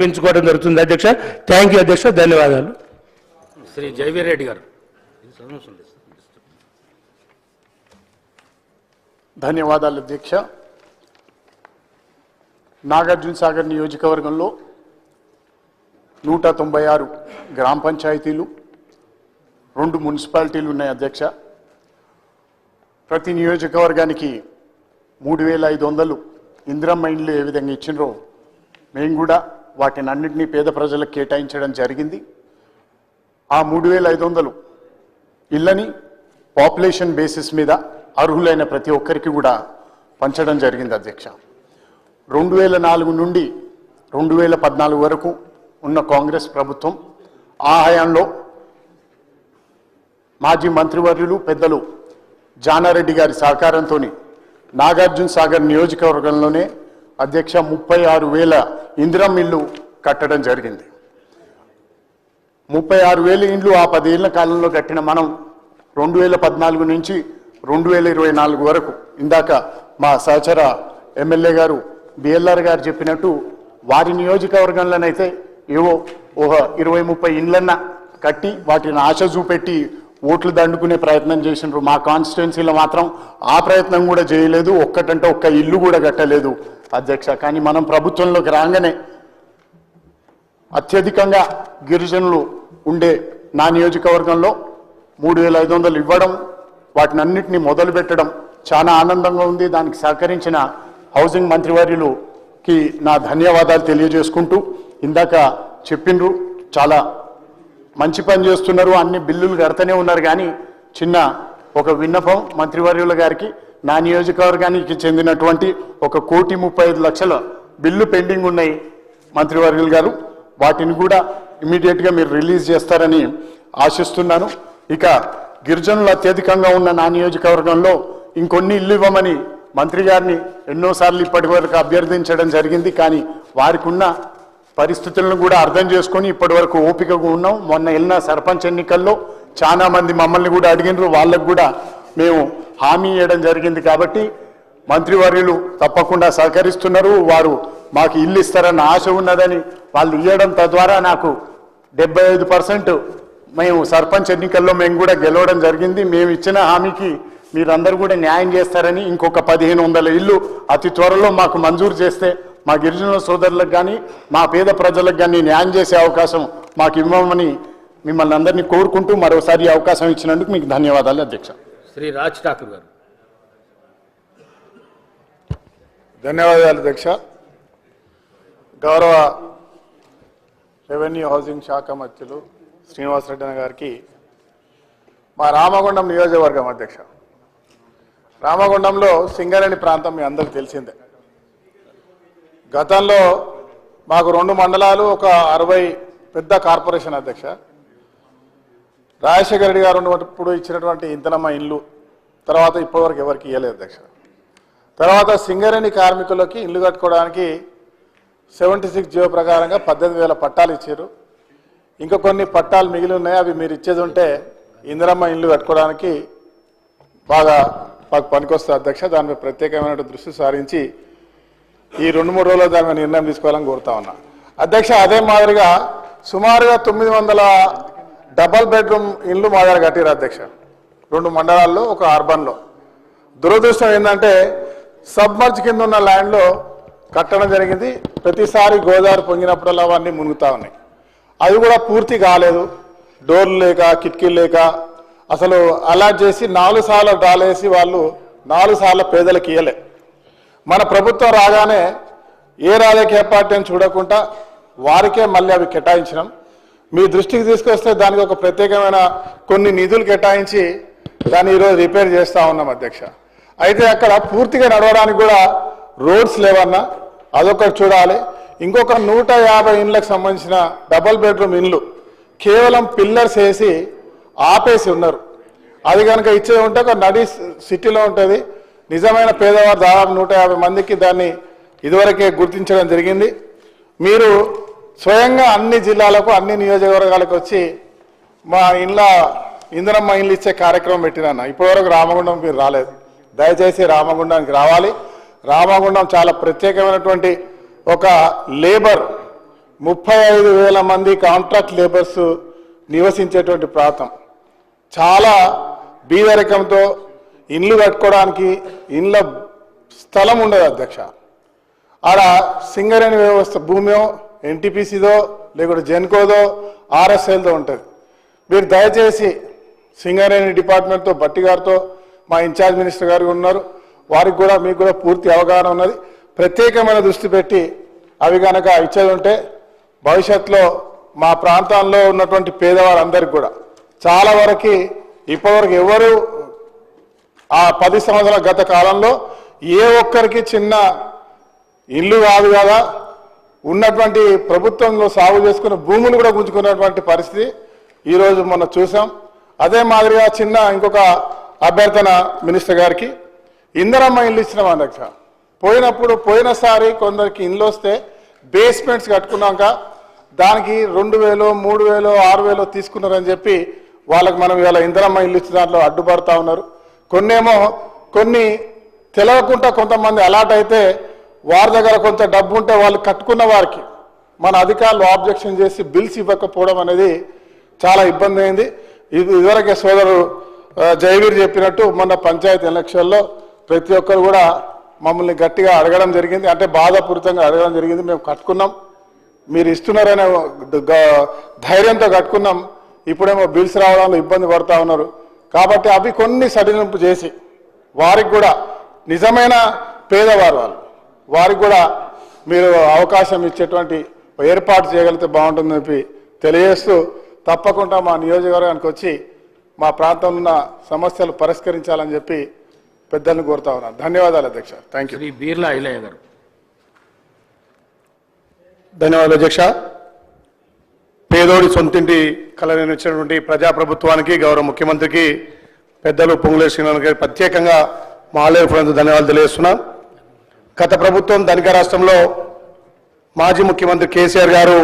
పెంచుకోవడం జరుగుతుంది అధ్యక్ష. థ్యాంక్ యూ అధ్యక్ష, ధన్యవాదాలు. శ్రీ జైవీర్ రెడ్డి గారు. ధన్యవాదాలు అధ్యక్ష. నాగార్జున సాగర్ నియోజకవర్గంలో 196 గ్రామ పంచాయతీలు, 2 మున్సిపాలిటీలు ఉన్నాయి అధ్యక్ష. ప్రతి నియోజకవర్గానికి 3500 ఇందిరమ్మ ఇండ్లు ఏ విధంగా ఇచ్చినరో మేము కూడా వాటిని అన్నింటినీ పేద ప్రజలకు కేటాయించడం జరిగింది. ఆ 3500 ఇళ్ళని పాపులేషన్ బేసిస్ మీద అర్హులైన ప్రతి ఒక్కరికి కూడా పంచడం జరిగింది అధ్యక్ష. 2004 నుండి 2014 వరకు ఉన్న కాంగ్రెస్ ప్రభుత్వం ఆ హయాంలో మాజీ మంత్రివర్యులు పెద్దలు జానారెడ్డి గారి సహకారంతో నాగార్జున సాగర్ నియోజకవర్గంలోనే అధ్యక్ష 36,000 ఇందిరమ్మ ఇళ్ళు కట్టడం జరిగింది. 36,000 ఇండ్లు ఆ 10 ఏళ్ల కాలంలో కట్టిన మనం 2014 నుంచి 2024 వరకు ఇందాక మా సహచర ఎమ్మెల్యే గారు బిఎల్ఆర్ గారు చెప్పినట్టు వారి నియోజకవర్గంలోనైతే ఏవో 20-30 ఇండ్లన్నా కట్టి వాటిని ఆశ చూపెట్టి ఓట్లు దండుకునే ప్రయత్నం చేసినారు. మా కాన్స్టిట్యున్సీలో మాత్రం ఆ ప్రయత్నం కూడా చేయలేదు, ఒక్కటంటే ఒక్క ఇల్లు కూడా కట్టలేదు అధ్యక్ష. కానీ మనం ప్రభుత్వంలోకి రాగానే అత్యధికంగా గిరిజనులు ఉండే నా నియోజకవర్గంలో 3,500 ఇవ్వడం, వాటిని అన్నింటినీ మొదలు పెట్టడం చాలా ఆనందంగా ఉంది. దానికి సహకరించిన హౌసింగ్ మంత్రివర్యులుకి నా ధన్యవాదాలు తెలియజేసుకుంటూ, ఇందాక చెప్పిండ్రు చాలా మంచి పని చేస్తున్నారు, అన్ని బిల్లులు కడతనే ఉన్నారు. కానీ చిన్న ఒక విన్నపం మంత్రివర్యుల గారికి, నా నియోజకవర్గానికి చెందినటువంటి 1,35,00,000 బిల్లు పెండింగ్ ఉన్నాయి మంత్రివర్యులు గారు, వాటిని కూడా ఇమీడియట్గా మీరు రిలీజ్ చేస్తారని ఆశిస్తున్నాను. ఇక గిరిజనులు అత్యధికంగా ఉన్న నా నియోజకవర్గంలో ఇంకొన్ని ఇల్లు ఇవ్వమని మంత్రి గారిని ఎన్నోసార్లు ఇప్పటి వరకు అభ్యర్థించడం జరిగింది. కానీ వారికి ఉన్న పరిస్థితులను కూడా అర్థం చేసుకొని ఇప్పటి వరకు ఓపికగా ఉన్నాం. మొన్న వెళ్ళిన సర్పంచ్ ఎన్నికల్లో చాలా మంది మమ్మల్ని కూడా అడిగినారు, వాళ్ళకు కూడా మేము హామీ ఇవ్వడం జరిగింది. కాబట్టి మంత్రివర్యులు తప్పకుండా సహకరిస్తున్నారు. వారు మాకు ఇల్లు ఇస్తారన్న ఆశ ఉన్నదని వాళ్ళు ఇవ్వడం, తద్వారా నాకు 75% మేము సర్పంచ్ ఎన్నికల్లో మేము కూడా గెలవడం జరిగింది. మేము ఇచ్చిన హామీకి మీరందరూ కూడా న్యాయం చేస్తారని ఇంకొక 1,500 ఇల్లు అతి త్వరలో మాకు మంజూరు చేస్తే మా గిరిజనుల సోదరులకు కానీ మా పేద ప్రజలకు కానీ న్యాయం చేసే అవకాశం మాకు ఇవ్వమని మిమ్మల్ని అందరినీ కోరుకుంటూ మరోసారి అవకాశం ఇచ్చినందుకు మీకు ధన్యవాదాలు అధ్యక్ష. శ్రీ రాజ్ ఠాకూర్ గారు. ధన్యవాదాలు అధ్యక్ష. గౌరవ రెవెన్యూ హౌసింగ్ శాఖ మంత్రులు శ్రీనివాసరెడ్డి గారికి, మా రామగుండం నియోజకవర్గం అధ్యక్ష, రామగుండంలో సింగరేణి ప్రాంతం మీ అందరికీ తెలిసిందే. గతంలో మాకు 2 మండలాలు, ఒక 60 పెద్ద కార్పొరేషన్ అధ్యక్ష. రాజశేఖర రెడ్డి గారు ఉన్నప్పుడు ఇచ్చినటువంటి ఇంతనమ్మ ఇల్లు తర్వాత ఇప్పటివరకు ఎవరికి ఇవ్వలేదు అధ్యక్ష. తర్వాత సింగరేణి కార్మికులకి ఇల్లు కట్టుకోవడానికి 76 జీవో ప్రకారంగా 18,000 పట్టాలు ఇచ్చారు. ఇంకా కొన్ని పట్టాలు మిగిలి ఉన్నాయి, అవి మీరు ఇచ్చేది ఉంటే ఇందిరమ్మ ఇల్లు కట్టుకోవడానికి బాగా మాకు పనికొస్తుంది అధ్యక్ష. దానిపై ప్రత్యేకమైన దృష్టి సారించి ఈ 2-3 రోజుల్లో దాని మీద నిర్ణయం తీసుకోవాలని కోరుతా ఉన్నా అధ్యక్ష. అదే మాదిరిగా సుమారుగా 900 డబల్ బెడ్రూమ్ ఇల్లు మా దగ్గర కట్టారు అధ్యక్ష, 2 మండలాల్లో, ఒక అర్బన్లో. దురదృష్టం ఏంటంటే సబ్మర్జ్ కింద ఉన్న ల్యాండ్లో కట్టడం జరిగింది. ప్రతిసారి గోదావరి పొంగినప్పుడల్లా అవన్నీ మునుగుతూ ఉన్నాయి. అవి కూడా పూర్తి కాలేదు, డోర్లు లేక కిటికీలు లేక అసలు అలాట్ చేసి 4 సార్లు డాలేసి వాళ్ళు 4 సార్లు పేదలకు ఇవ్వలే. మన ప్రభుత్వం రాగానే ఏ రాజకీయ పార్టీని చూడకుండా వారికే మళ్ళీ అవి కేటాయించినాం. మీ దృష్టికి తీసుకొస్తే దానికి ఒక ప్రత్యేకమైన కొన్ని నిధులు కేటాయించి దాన్ని ఈరోజు రిపేర్ చేస్తూ ఉన్నాం అధ్యక్ష. అయితే అక్కడ పూర్తిగా నడవడానికి కూడా రోడ్స్ లేవన్నా అదొకటి చూడాలి. ఇంకొక 150 ఇండ్లకు సంబంధించిన డబల్ బెడ్రూమ్ ఇండ్లు కేవలం పిల్లర్స్ వేసి ఆపేసి ఉన్నారు. అది కనుక ఇచ్చేది ఉంటే ఒక నడి సిటీలో ఉంటుంది. నిజమైన పేదవారు దాదాపు 150 మందికి దాన్ని ఇదివరకే గుర్తించడం జరిగింది. మీరు స్వయంగా అన్ని జిల్లాలకు, అన్ని నియోజకవర్గాలకు వచ్చి మా ఇందిరమ్మ ఇండ్లు ఇచ్చే కార్యక్రమం పెట్టినా. ఇప్పటివరకు రామగుండం మీరు రాలేదు, దయచేసి రామగుండానికి రావాలి. రామగుండం చాలా ప్రత్యేకమైనటువంటి ఒక లేబర్ 35,000 మంది కాంట్రాక్ట్ లేబర్స్ నివసించేటువంటి ప్రాంతం. చాలా బీదరికంతో ఇండ్లు కట్టుకోవడానికి ఇండ్ల స్థలం ఉండదు అధ్యక్ష. ఆడ సింగరేణి వ్యవస్థ భూమియో ఎన్టీపీసీదో లేకుంటే జెన్కోదో ఆర్ఎస్ఎల్తో ఉంటుంది. మీరు దయచేసి సింగరేణి డిపార్ట్మెంట్తో బట్టి గారితో మా ఇన్ఛార్జ్ మినిస్టర్ గారు ఉన్నారు, వారికి కూడా మీకు కూడా పూర్తి అవగాహన ఉన్నది. ప్రత్యేకమైన దృష్టి పెట్టి అవి కనుక ఇచ్చేది ఉంటే భవిష్యత్తులో మా ప్రాంతాల్లో ఉన్నటువంటి పేదవారందరికీ కూడా చాలా వరకు ఇప్పటివరకు ఎవరు ఆ 10 సంవత్సరాల గత కాలంలో ఏ ఒక్కరికి చిన్న ఇల్లు కాదు కదా, ఉన్నటువంటి ప్రభుత్వంలో సాగు చేసుకున్న భూములు కూడా గుంజుకున్నటువంటి పరిస్థితి ఈరోజు మనం చూసాం. అదే మాదిరిగా చిన్న ఇంకొక అభ్యర్థన మినిస్టర్ గారికి, ఇందిరమ్మ ఇల్లు ఇచ్చినాం అధ్యక్ష. పోయినసారి కొందరికి ఇల్లు వస్తే బేస్మెంట్స్ కట్టుకున్నాక దానికి 2,000, 3,000, 6,000 తీసుకున్నారని చెప్పి వాళ్ళకి మనం ఇవాళ ఇందిరమ్మ ఇల్లు ఇచ్చిన దాంట్లో అడ్డుపడతా ఉన్నారు. కొన్ని తెలవకుండా కొంతమంది అలాట్ అయితే వారి దగ్గర కొంత డబ్బు ఉంటే వాళ్ళు కట్టుకున్న వారికి మన అధికారులు ఆబ్జెక్షన్ చేసి బిల్స్ ఇవ్వకపోవడం అనేది చాలా ఇబ్బంది అయింది. ఇదివరకే సోదరు జయవీర్ చెప్పినట్టు మొన్న పంచాయతీ ఎలక్షన్లో ప్రతి ఒక్కరు కూడా మమ్మల్ని గట్టిగా అడగడం జరిగింది, అంటే బాధాపూరితంగా అడగడం జరిగింది. మేము కట్టుకున్నాం, మీరు ఇస్తున్నారనే ధైర్యంతో కట్టుకున్నాం, ఇప్పుడేమో బిల్స్ రావడంలో ఇబ్బంది పడుతూ ఉన్నారు. కాబట్టి అవి కొన్ని సడలింపు చేసి వారికి కూడా నిజమైన పేదవారు వారికి కూడా మీరు అవకాశం ఇచ్చేటువంటి ఏర్పాటు చేయగలిగితే బాగుంటుందని చెప్పి తెలియజేస్తూ, తప్పకుండా మా నియోజకవర్గానికి వచ్చి మా ప్రాంతంలో ఉన్న సమస్యలు పరిష్కరించాలని చెప్పి పెద్దలను కోరుతా ఉన్నాను. ధన్యవాదాలు అధ్యక్ష. Thank you. శ్రీ బీర్లా ఐలయ్య గారు. ధన్యవాదాలు అధ్యక్ష. పేదోడి సొంతింటి కలనిచ్చినటువంటి ప్రజాప్రభుత్వానికి, గౌరవ ముఖ్యమంత్రికి, పెద్దలు పొంగులేటి శ్రీనివాస్ గారికి ప్రత్యేకంగా మా ఆలయ ధన్యవాదాలు తెలియజేస్తున్నాం. గత ప్రభుత్వం ధనిక రాష్ట్రంలో మాజీ ముఖ్యమంత్రి కేసీఆర్ గారు